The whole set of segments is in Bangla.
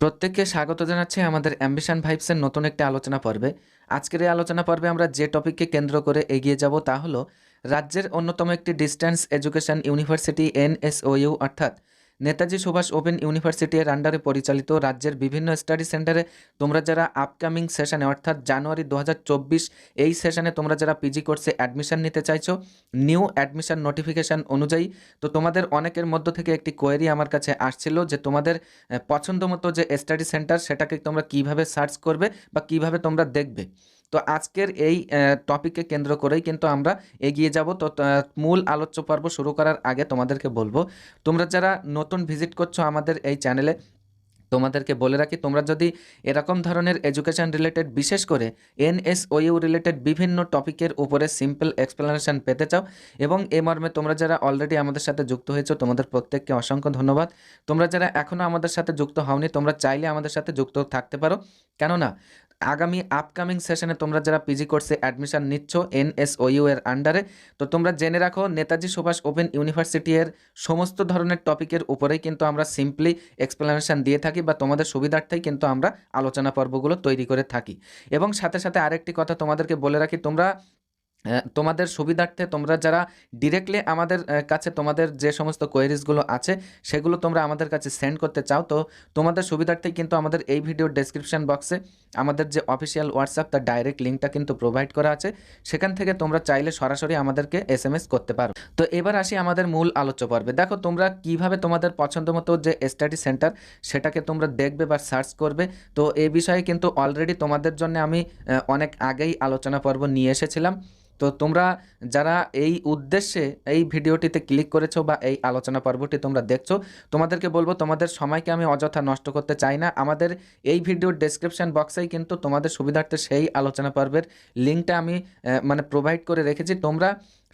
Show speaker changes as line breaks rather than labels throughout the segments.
প্রত্যেককে স্বাগত জানাচ্ছি আমাদের অ্যাম্বিশন ভাইবসের নতুন একটি আলোচনা পর্বে। আজকের এই আলোচনা পর্বে আমরা যে টপিককে কেন্দ্র করে এগিয়ে যাব তা হলো রাজ্যের অন্যতম একটি ডিস্ট্যান্স এডুকেশন ইউনিভার্সিটি এনএসওইউ অর্থাৎ নেতাজি সুভাষ ওপেন ইউনিভার্সিটি এর আন্ডারে পরিচালিত রাজ্যের বিভিন্ন স্টাডি সেন্টারে তোমরা যারা আপকামিং সেশনে অর্থাৎ জানুয়ারি 2024 এই সেশনে তোমরা যারা পিজি কোর্সে অ্যাডমিশন নিতে চাইছো নিউ অ্যাডমিশন নোটিফিকেশান অনুযায়ী, তো তোমাদের অনেকের মধ্য থেকে একটি কোয়েরি আমার কাছে আসছিল যে তোমাদের পছন্দ মতো যে স্টাডি সেন্টার সেটাকে তোমরা কিভাবে সার্চ করবে বা কিভাবে তোমরা দেখবে। তো আজকের এই টপিককে কেন্দ্র করেই কিন্তু আমরা এগিয়ে যাব। তো মূল আলোচ্য পর্ব শুরু করার আগে তোমাদেরকে বলবো, তোমরা যারা নতুন ভিজিট করছো আমাদের এই চ্যানেলে, তোমাদেরকে বলে রাখি, তোমরা যদি এরকম ধরনের এডুকেশন রিলেটেড বিশেষ করে এনএসওইউ রিলেটেড বিভিন্ন টপিকের উপরে সিম্পল এক্সপ্লেনেশন পেতে চাও এবং এ মর্মে তোমরা যারা অলরেডি আমাদের সাথে যুক্ত হয়েছো তোমাদের প্রত্যেককে অসংখ্য ধন্যবাদ। তোমরা যারা এখনও আমাদের সাথে যুক্ত হওনি তোমরা চাইলে আমাদের সাথে যুক্ত থাকতে পারো, কেননা আগামী আপকামিং সেশনে তোমরা যারা পিজি কোর্সে অ্যাডমিশন নিচ্ছ এনএসওইউ এর আন্ডারে, তো তোমরা জেনে রাখো নেতাজি সুভাষ ওপেন ইউনিভার্সিটি এর সমস্ত ধরনের টপিকের উপরেই কিন্তু আমরা সিম্পলি এক্সপ্লেনেশন দিয়ে থাকি বা তোমাদের সুবিধার্থেই কিন্তু আমরা আলোচনা পর্বগুলো তৈরি করে থাকি। এবং সাথে সাথে আরেকটি কথা তোমাদেরকে বলে রাখি, তোমরা তোমাদের সুবিধার্থে তোমরা যারা ডিরেক্টলি আমাদের কাছে তোমাদের যে সমস্ত কোয়েরিজগুলো আছে সেগুলো তোমরা আমাদের কাছে সেন্ড করতে চাও, তো তোমাদের সুবিধার্থেই কিন্তু আমাদের এই ভিডিওর ডেসক্রিপশন বক্সে আমাদের যে অফিসিয়াল হোয়াটসঅ্যাপ তার ডাইরেক্ট লিঙ্কটা কিন্তু প্রোভাইড করা আছে, সেখান থেকে তোমরা চাইলে সরাসরি আমাদেরকে এসএমএস করতে পারো। তো এবার আসি আমাদের মূল আলোচ্য পর্বে। দেখো তোমরা কিভাবে তোমাদের পছন্দ মতো যে স্টাডি সেন্টার সেটাকে তোমরা দেখবে বা সার্চ করবে, তো এই বিষয়ে কিন্তু অলরেডি তোমাদের জন্য আমি অনেক আগেই আলোচনা পর্ব নিয়ে এসেছিলাম। তো তোমরা যারা এই উদ্দেশ্যে এই ভিডিওটিতে ক্লিক করেছো বা এই আলোচনা পর্বটি তোমরা দেখছো, তোমাদেরকে বলবো তোমাদের সময়কে আমি অযথা নষ্ট করতে চাই না। আমাদের এই ভিডিওর ডেসক্রিপশন বক্সেই কিন্তু তোমাদের সুবিধার্থে সেই আলোচনা পর্বের লিঙ্কটা আমি মানে প্রোভাইড করে রেখেছি। তোমরা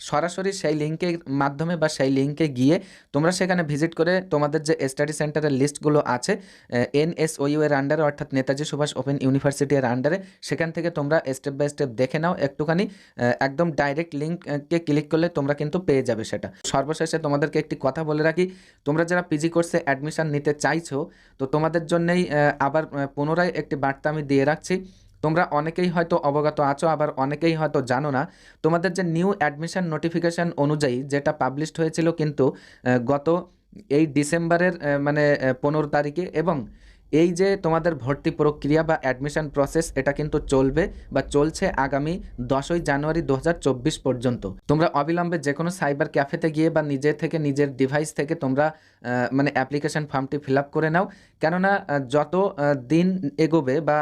সরাসরি সেই লিঙ্কের মাধ্যমে বা সেই লিঙ্কে গিয়ে তোমরা সেখানে ভিজিট করে তোমাদের যে স্টাডি সেন্টারের লিস্টগুলো আছে এনএসওইউ এর আন্ডারে অর্থাৎ নেতাজি সুভাষ ওপেন ইউনিভার্সিটি এর আন্ডারে, সেখান থেকে তোমরা স্টেপ বাই স্টেপ দেখে নাও একটুখানি। একদম ডাইরেক্ট লিঙ্ককে ক্লিক করলে তোমরা কিন্তু পেয়ে যাবে সেটা। সর্বশেষে তোমাদেরকে একটি কথা বলে রাখি, তোমরা যারা পিজি কোর্সে অ্যাডমিশন নিতে চাইছো তো তোমাদের জন্যই আবার পুনরায় একটি বার্তা আমি দিয়ে রাখছি। তোমরা অনেকেই হয়তো অবগত আছো, আবার অনেকেই হয়তো জানো না, তোমাদের যে নিউ অ্যাডমিশন নোটিফিকেশান অনুযায়ী যেটা পাবলিশড হয়েছিল কিন্তু গত এই ডিসেম্বরের মানে 15 তারিখে, এবং এই যে তোমাদের ভর্তি প্রক্রিয়া বা অ্যাডমিশন প্রসেস এটা কিন্তু চলবে বা চলছে আগামী 10ই জানুয়ারি 2024 পর্যন্ত। তোমরা অবিলম্বে যে কোনো সাইবার ক্যাফেতে গিয়ে বা নিজে থেকে নিজের ডিভাইস থেকে তোমরা মানে অ্যাপ্লিকেশন ফর্মটি ফিল আপ করে নাও, কেননা যত দিন এগোবে বা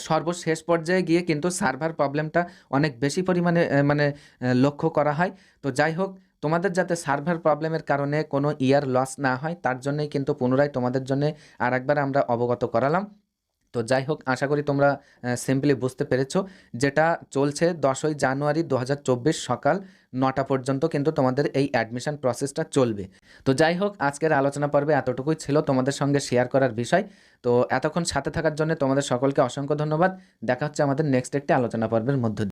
সর্বশেষ পর্যায়ে গিয়ে কিন্তু সার্ভার প্রবলেমটা অনেক বেশি পরিমাণে মানে লক্ষ্য করা হয়। তো যাই হোক, তোমাদের যাতে সার্ভার প্রবলেমের কারণে কোনো ইয়ার লস না হয় তার জন্যই কিন্তু পুনরায় তোমাদের জন্য আর একবার আমরা অবগত করালাম। তো যাই হোক, আশা করি তোমরা সিম্পলি বুঝতে পেরেছো, যেটা চলছে 10ই জানুয়ারি 2024 সকাল 9টা পর্যন্ত কিন্তু তোমাদের এই অ্যাডমিশন প্রসেসটা চলবে। তো যাই হোক, আজকের আলোচনা পর্বে এতটুকুই ছিল তোমাদের সঙ্গে শেয়ার করার বিষয়। তো এতক্ষণ সাথে থাকার জন্য তোমাদের সকলকে অসংখ্য ধন্যবাদ। দেখা হচ্ছে আমাদের নেক্সট একটি আলোচনা পর্বের মধ্য দিয়ে।